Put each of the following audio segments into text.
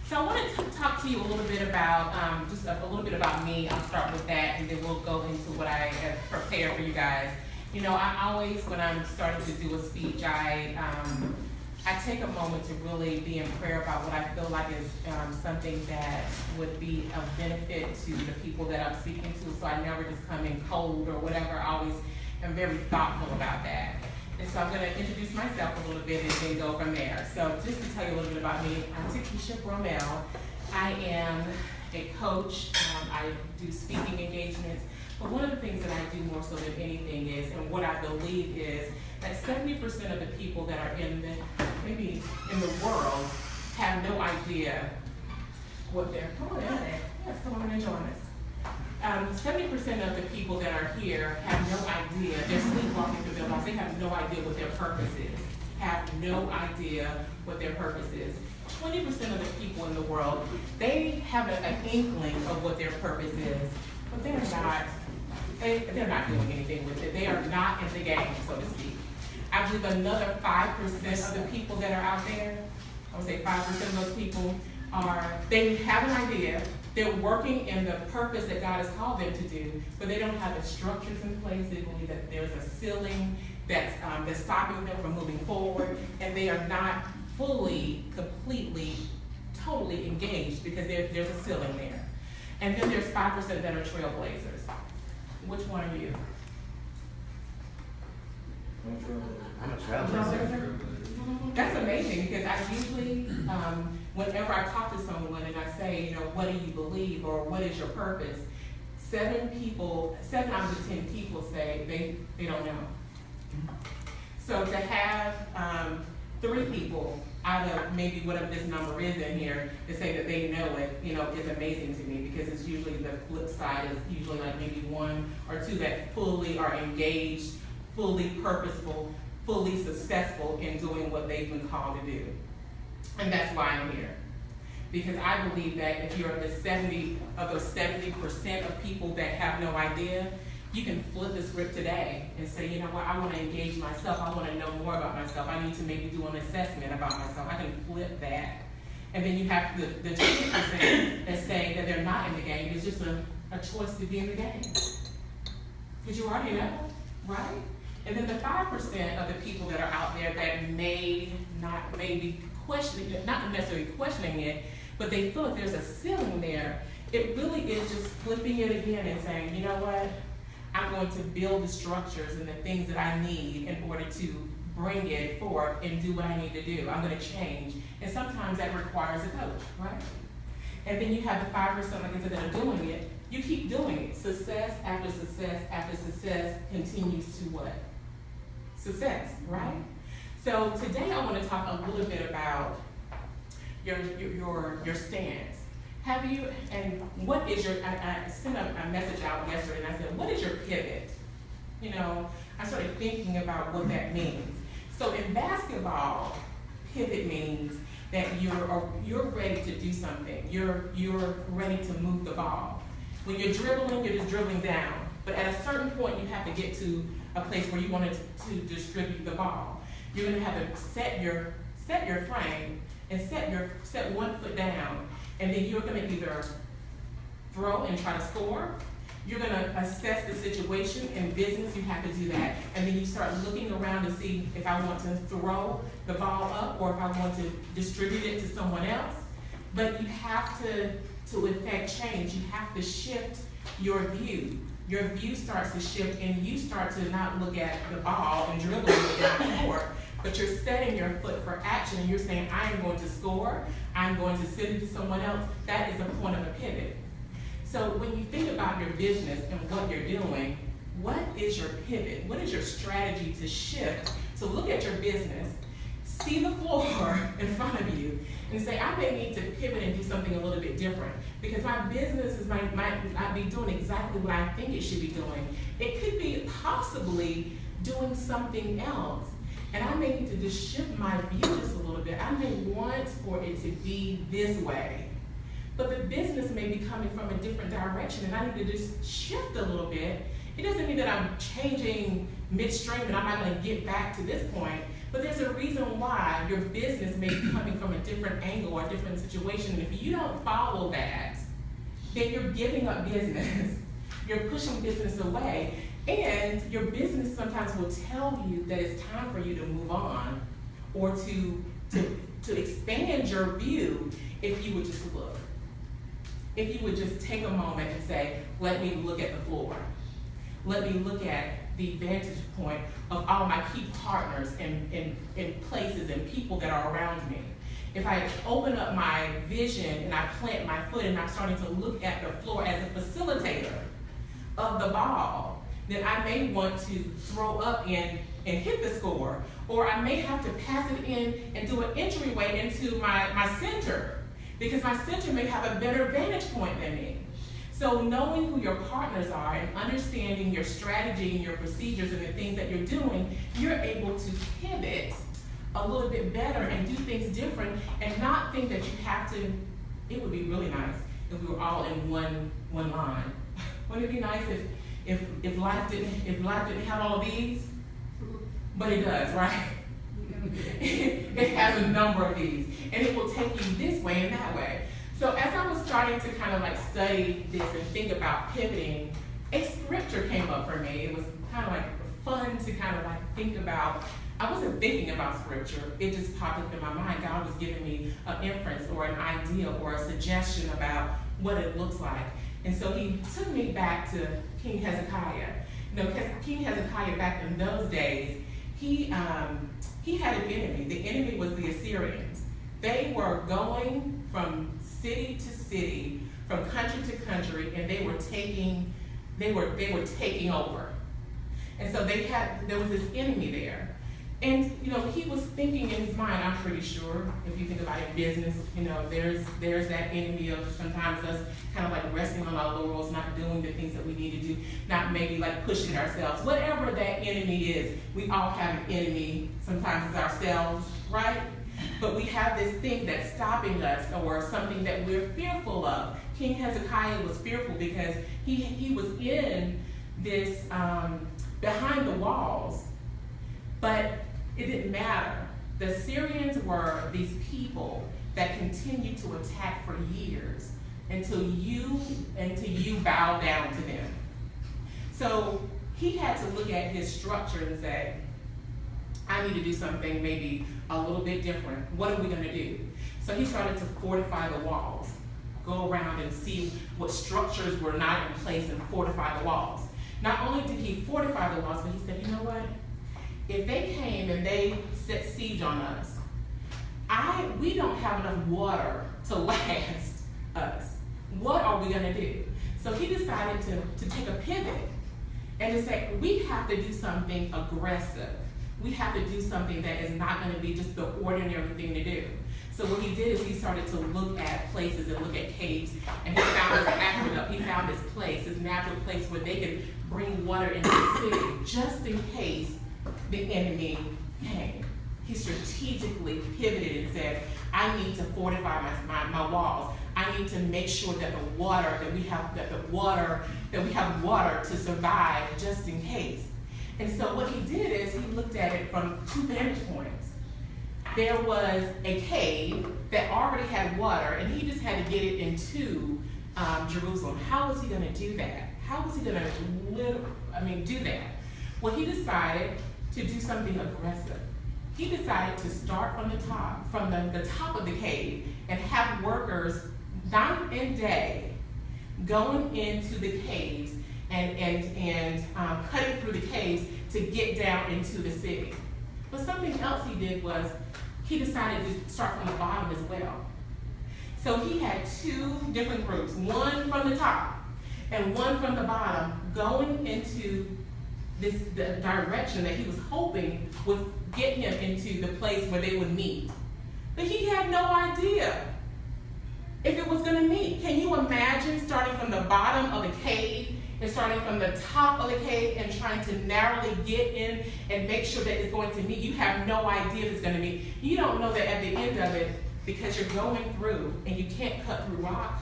So I wanted to talk to you a little bit about, just a little bit about me. I'll start with that, and then we'll go into what I have prepared for you guys. You know, I always, when I'm starting to do a speech, I take a moment to really be in prayer about what I feel like is something that would be of benefit to the people that I'm speaking to, so I never just come in cold or whatever. I always am very thoughtful about that. And so I'm going to introduce myself a little bit and then go from there. So just to tell you a little bit about me, I'm Takisha Bromell. I am a coach. I do speaking engagements. But one of the things that I do more so than anything is, and what I believe is, that 70% of the people that are maybe in the world have no idea what they're, come on in there. Yes, come on and join us. 70% of the people that are here have no idea, they're sleepwalking through their lives, they have no idea what their purpose is. Have no idea what their purpose is. 20% of the people in the world, they have an inkling of what their purpose is, but they're not doing anything with it. They are not in the game, so to speak. I believe another 5% of the people that are out there, I would say 5% of those people they have an idea, they're working in the purpose that God has called them to do, but they don't have the structures in place. They believe that there's a ceiling that's stopping them from moving forward, and they are not fully, completely, totally engaged because there's a ceiling there. And then there's 5% that are trailblazers. Which one are you? I'm a trailblazer. That's amazing, because I usually, whenever I talk to someone and I say, you know, what do you believe or what is your purpose, 7 out of the 10 people say they don't know. So to have 3 people out of maybe whatever this number is in here to say that they know it, you know, is amazing to me, because it's usually the flip side is usually like maybe 1 or 2 that fully are engaged, fully purposeful, fully successful in doing what they've been called to do. And that's why I'm here. Because I believe that if you're those 70% of people that have no idea, you can flip the script today and say, you know what, I want to engage myself. I want to know more about myself. I need to maybe do an assessment about myself. I can flip that. And then you have the 20% that say that they're not in the game. It's just a choice to be in the game. Because you already know, right? And then the 5% of the people that are out there that may be questioning, not necessarily questioning it, but they feel like there's a ceiling there. It really is just flipping it again and saying, you know what? I'm going to build the structures and the things that I need in order to bring it forth and do what I need to do. I'm going to change. And sometimes that requires a coach, right? And then you have the 5%, like I said, that are doing it. You keep doing it. Success after success after success continues to what? Success, right? So today I want to talk a little bit about your stance. Have you, and what is your, I sent a message out yesterday and I said, what is your pivot? You know, I started thinking about what that means. So in basketball, pivot means that you're ready to do something. You're ready to move the ball. When you're dribbling, you're just dribbling down. But at a certain point, you have to get to a place where you want to distribute the ball. You're going to have to set your frame and set 1 foot down, and then you're going to either throw and try to score. You're going to assess the situation. In business, you have to do that, and then you start looking around to see if I want to throw the ball up or if I want to distribute it to someone else. But you have to effect change. You have to shift your view. Your view starts to shift, and you start to not look at the ball and dribbling it down the court, but you're setting your foot for action, and you're saying, I am going to score, I'm going to send it to someone else. That is a point of a pivot. So when you think about your business and what you're doing, what is your pivot? What is your strategy to shift, to look at your business, see the floor in front of you, and say, I may need to pivot and do something a little bit different, because my business might not be doing exactly what I think it should be doing. It could be possibly doing something else. And I may need to just shift my view just a little bit. I may want for it to be this way, but the business may be coming from a different direction, and I need to just shift a little bit. It doesn't mean that I'm changing midstream and I'm not going to get back to this point, But there's a reason why your business may be coming from a different angle or a different situation. And if you don't follow that, then you're giving up business. You're pushing business away. And your business sometimes will tell you that it's time for you to move on or to expand your view if you would just look. If you would just take a moment and say, let me look at the floor. Let me look at the vantage point of all my key partners in places and people that are around me. If I open up my vision and I plant my foot and I'm starting to look at the floor as a facilitator of the ball, then I may want to throw up and hit the score, or I may have to pass it in and do an entryway into my center, because my center may have a better vantage point than me. So knowing who your partners are and understanding your strategy and your procedures and the things that you're doing, you're able to pivot a little bit better and do things different and not think that you have to. It would be really nice if we were all in one line. Wouldn't it be nice if life didn't have all of these? But it does, right? It has a number of these, and it will take you this way and that way. So as I was starting to kind of like study this and think about pivoting, a scripture came up for me. It was kind of like fun to kind of like think about. I wasn't thinking about scripture. It just popped up in my mind. God was giving me an inference or an idea or a suggestion about what it looks like. And so he took me back to King Hezekiah. You know, King Hezekiah back in those days, he had an enemy. The enemy was the Assyrians. They were going from city to city, from country to country, and they were taking over. And so there was this enemy there. And you know, he was thinking in his mind, I'm pretty sure, if you think about it, business, you know, there's that enemy of sometimes us kind of like resting on our laurels, not doing the things that we need to do, not maybe like pushing ourselves. Whatever that enemy is, we all have an enemy. Sometimes it's ourselves, right? But we have this thing that's stopping us or something that we're fearful of. King Hezekiah was fearful because he was in this, behind the walls, but it didn't matter. The Syrians were these people that continued to attack for years until you bow down to them. So he had to look at his structure and say, I need to do something maybe a little bit different. What are we going to do? So he started to fortify the walls, go around and see what structures were not in place and fortify the walls. Not only did he fortify the walls, but he said, you know what? If they came and they set siege on us, we don't have enough water to last us. What are we going to do? So he decided to take a pivot and to say, we have to do something aggressive. We have to do something that is not going to be just the ordinary thing to do. So what he did is he started to look at places and look at caves, and he found this place, this natural place where they could bring water into the city just in case the enemy came. He strategically pivoted and said, I need to fortify my walls. I need to make sure that we have water to survive just in case. And so what he did is he looked at it from two vantage points. There was a cave that already had water, and he just had to get it into Jerusalem. How was he going to do that? How was he going to do that? Well, he decided to do something aggressive. He decided to start from the top of the cave, and have workers night and day going into the caves and cutting through the caves to get down into the city. But something else he did was he decided to start from the bottom as well. So he had two different groups, one from the top and one from the bottom, going into the direction that he was hoping would get him into the place where they would meet. But he had no idea if it was going to meet. Can you imagine starting from the bottom of a cave and starting from the top of the cave and trying to narrowly get in and make sure that it's going to meet? You have no idea if it's going to meet. You don't know that at the end of it, because you're going through and you can't cut through rock.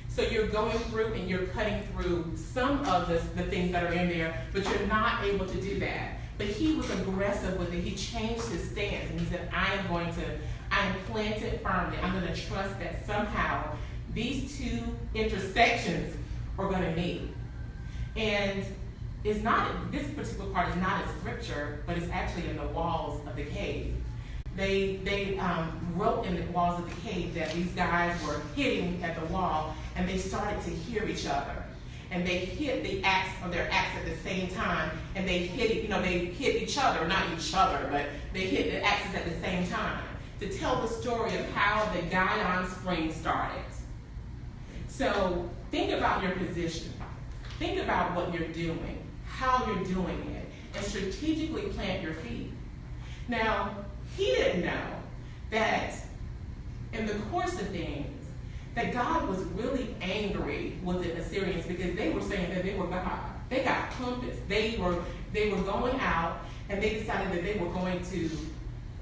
So you're going through and you're cutting through some of the things that are in there, but you're not able to do that. but he was aggressive with it. He changed his stance, and he said, I am planted firmly. I'm going to trust that somehow these two intersections are going to meet. And it's not, this particular part is not in scripture, but it's actually in the walls of the cave. They wrote in the walls of the cave that these guys were hitting at the wall, and they started to hear each other. And they hit their axe at the same time, and they hit each other, not each other, but they hit the axes at the same time to tell the story of how the Guyon Spring started. So think about your position. Think about what you're doing, how you're doing it, and strategically plant your feet. Now, he didn't know that in the course of things, that God was really angry with the Assyrians because they were saying that they were God. They got compass. They were going out, and they decided that they were going to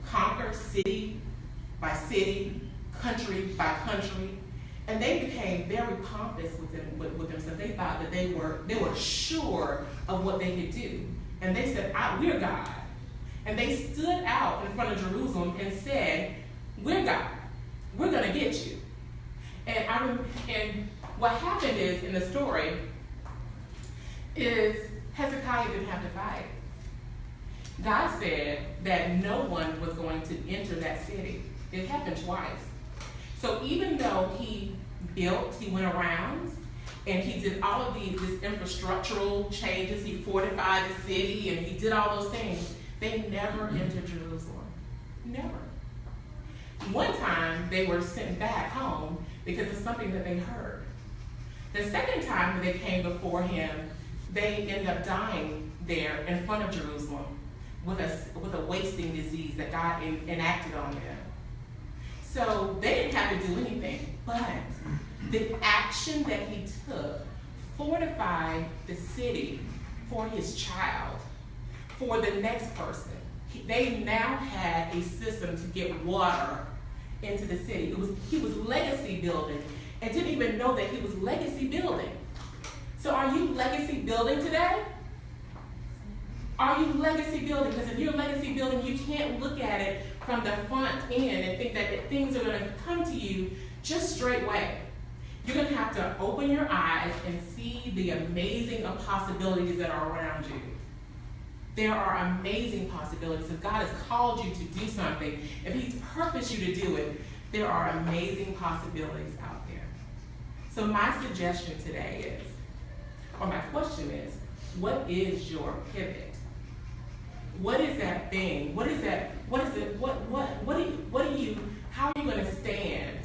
conquer city by city, country by country, and they became very pompous with themselves. They thought that they were sure of what they could do, and they said, "We're God," and they stood out in front of Jerusalem and said, "We're God. We're going to get you." And what happened is, in the story, is Hezekiah didn't have to fight. God said that no one was going to enter that city. It happened twice. So even though he went around, and he did all of these infrastructural changes, he fortified the city, and he did all those things, they never entered Jerusalem. Never. One time, they were sent back home because of something that they heard. The second time that they came before him, they ended up dying there in front of Jerusalem with a wasting disease that God enacted on them. So they didn't have to do anything, but the action that he took fortified the city for his child, for the next person. They now had a system to get water into the city. He was legacy building and didn't even know that he was legacy building. So are you legacy building today? Are you legacy building? Because if you're legacy building, you can't look at it from the front end and think that things are going to come to you just straight away. You're going to have to open your eyes and see the amazing possibilities that are around you. There are amazing possibilities. If God has called you to do something, if he's purposed you to do it, there are amazing possibilities out there. So my suggestion today is, or my question is, what is your pivot? What is that thing? What is that? What is it? How are you going to stand?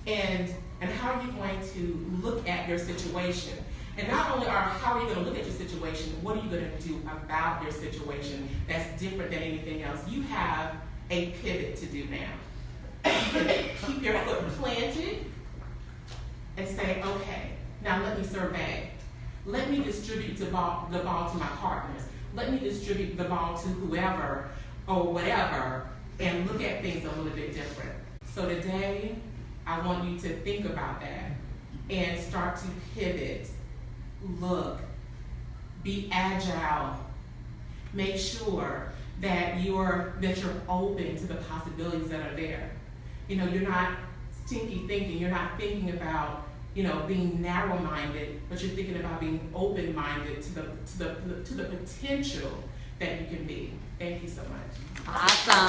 And how are you going to look at your situation? And not only how are you going to look at your situation, what are you going to do about your situation that's different than anything else? You have a pivot to do now. Keep your foot planted and say, okay, now let me survey. Let me distribute the ball to my partners. Let me distribute the ball to whoever or whatever and look at things a little bit different. So today, I want you to think about that and start to pivot. Look, be agile. Make sure that you're open to the possibilities that are there. You're not stinky thinking. You're not thinking about being narrow-minded, but you're thinking about being open-minded to the potential that you can be. Thank you so much. Awesome.